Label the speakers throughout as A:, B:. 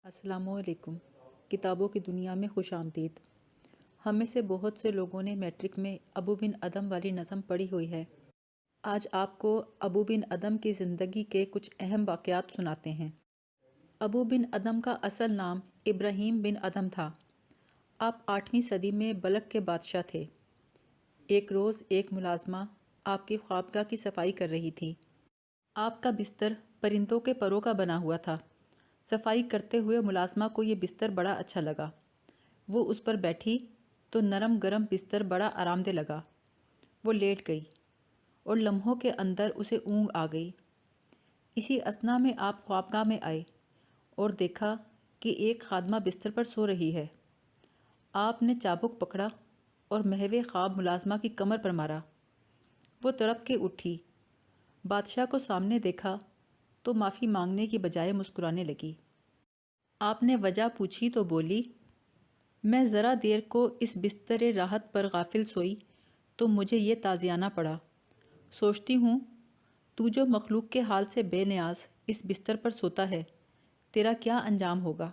A: السلام علیکم۔ کتابوں کی دنیا میں خوش آمدید۔ ہم میں سے بہت سے لوگوں نے میٹرک میں ابو بن ادم والی نظم پڑھی ہوئی ہے۔ آج آپ کو ابو بن ادم کی زندگی کے کچھ اہم واقعات سناتے ہیں۔ ابو بن ادم کا اصل نام ابراہیم بن ادم تھا۔ آپ 8ویں صدی میں بلخ کے بادشاہ تھے۔ ایک روز ایک ملازمہ آپ کی خوابگاہ کی صفائی کر رہی تھی۔ آپ کا بستر پرندوں کے پروں کا بنا ہوا تھا۔ صفائی کرتے ہوئے ملازمہ کو یہ بستر بڑا اچھا لگا۔ وہ اس پر بیٹھی تو نرم گرم بستر بڑا آرام دہ لگا۔ وہ لیٹ گئی اور لمحوں کے اندر اسے اونگ آ گئی۔ اسی اثنا میں آپ خوابگاہ میں آئے اور دیکھا کہ ایک خادمہ بستر پر سو رہی ہے۔ آپ نے چابک پکڑا اور محو خواب ملازمہ کی کمر پر مارا۔ وہ تڑپ کے اٹھی۔ بادشاہ کو سامنے دیکھا تو معافی مانگنے کی بجائے مسکرانے لگی۔ آپ نے وجہ پوچھی تو بولی، میں ذرا دیر کو اس بستر راحت پر غافل سوئی تو مجھے یہ تازیانہ پڑا۔ سوچتی ہوں تو جو مخلوق کے حال سے بے نیاز اس بستر پر سوتا ہے، تیرا کیا انجام ہوگا؟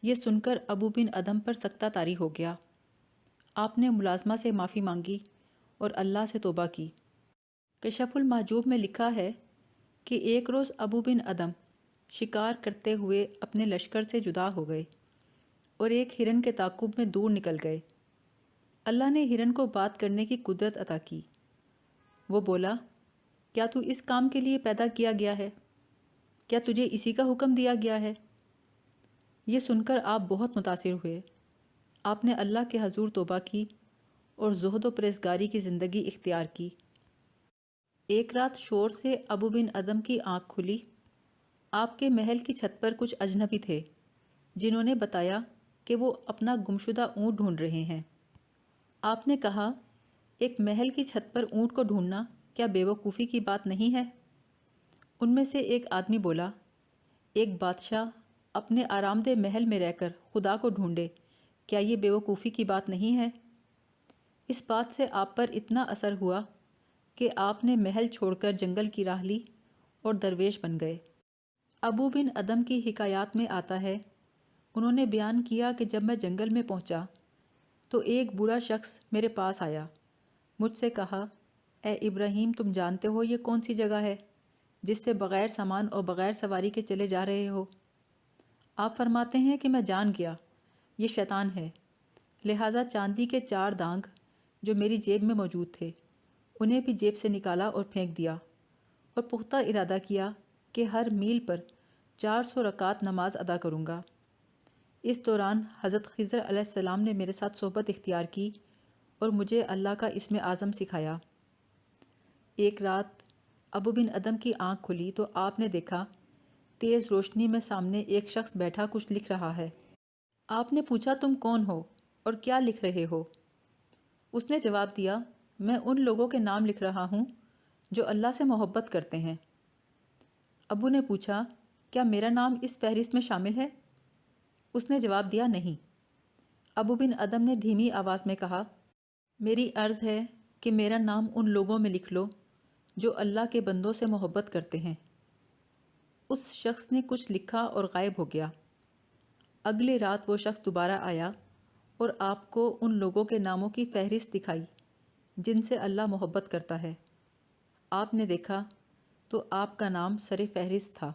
A: یہ سن کر ابو بن ادم پر سکتہ طاری ہو گیا۔ آپ نے ملازمہ سے معافی مانگی اور اللہ سے توبہ کی۔ کشف المحجوب میں لکھا ہے کہ ایک روز ابو بن ادم شکار کرتے ہوئے اپنے لشکر سے جدا ہو گئے اور ایک ہرن کے تعاقب میں دور نکل گئے۔ اللہ نے ہرن کو بات کرنے کی قدرت عطا کی۔ وہ بولا، کیا تو اس کام کے لیے پیدا کیا گیا ہے؟ کیا تجھے اسی کا حکم دیا گیا ہے؟ یہ سن کر آپ بہت متاثر ہوئے۔ آپ نے اللہ کے حضور توبہ کی اور زہد و پرہیزگاری کی زندگی اختیار کی۔ ایک رات شور سے ابو بن ادم کی آنکھ کھلی۔ آپ کے محل کی چھت پر کچھ اجنبی تھے جنہوں نے بتایا کہ وہ اپنا گمشدہ اونٹ ڈھونڈ رہے ہیں۔ آپ نے کہا، ایک محل کی چھت پر اونٹ کو ڈھونڈنا کیا بے وقوفی کی بات نہیں ہے؟ ان میں سے ایک آدمی بولا، ایک بادشاہ اپنے آرام دہ محل میں رہ کر خدا کو ڈھونڈے، کیا یہ بے وقوفی کی بات نہیں ہے؟ اس بات سے آپ پر اتنا اثر ہوا کہ آپ نے محل چھوڑ کر جنگل کی راہ لی اور درویش بن گئے۔ ابو بن ادم کی حکایات میں آتا ہے، انہوں نے بیان کیا کہ جب میں جنگل میں پہنچا تو ایک بوڑھا شخص میرے پاس آیا۔ مجھ سے کہا، اے ابراہیم، تم جانتے ہو یہ کون سی جگہ ہے جس سے بغیر سامان اور بغیر سواری کے چلے جا رہے ہو؟ آپ فرماتے ہیں کہ میں جان گیا، یہ شیطان ہے۔ لہٰذا چاندی کے 4 دانگ جو میری جیب میں موجود تھے انہیں بھی جیب سے نکالا اور پھینک دیا، اور پختہ ارادہ کیا کہ ہر میل پر 400 رکعت نماز ادا کروں گا۔ اس دوران حضرت خضر علیہ السلام نے میرے ساتھ صحبت اختیار کی اور مجھے اللہ کا اسم اعظم سکھایا۔ ایک رات ابو بن ادم کی آنکھ کھلی تو آپ نے دیکھا تیز روشنی میں سامنے ایک شخص بیٹھا کچھ لکھ رہا ہے۔ آپ نے پوچھا، تم کون ہو اور کیا لکھ رہے ہو؟ اس نے جواب دیا، میں ان لوگوں کے نام لکھ رہا ہوں جو اللہ سے محبت کرتے ہیں۔ ابو نے پوچھا، کیا میرا نام اس فہرست میں شامل ہے؟ اس نے جواب دیا، نہیں۔ ابو بن ادم نے دھیمی آواز میں کہا، میری عرض ہے کہ میرا نام ان لوگوں میں لکھ لو جو اللہ کے بندوں سے محبت کرتے ہیں۔ اس شخص نے کچھ لکھا اور غائب ہو گیا۔ اگلی رات وہ شخص دوبارہ آیا اور آپ کو ان لوگوں کے ناموں کی فہرست دکھائی جن سے اللہ محبت کرتا ہے۔ آپ نے دیکھا تو آپ کا نام سر فہرست تھا۔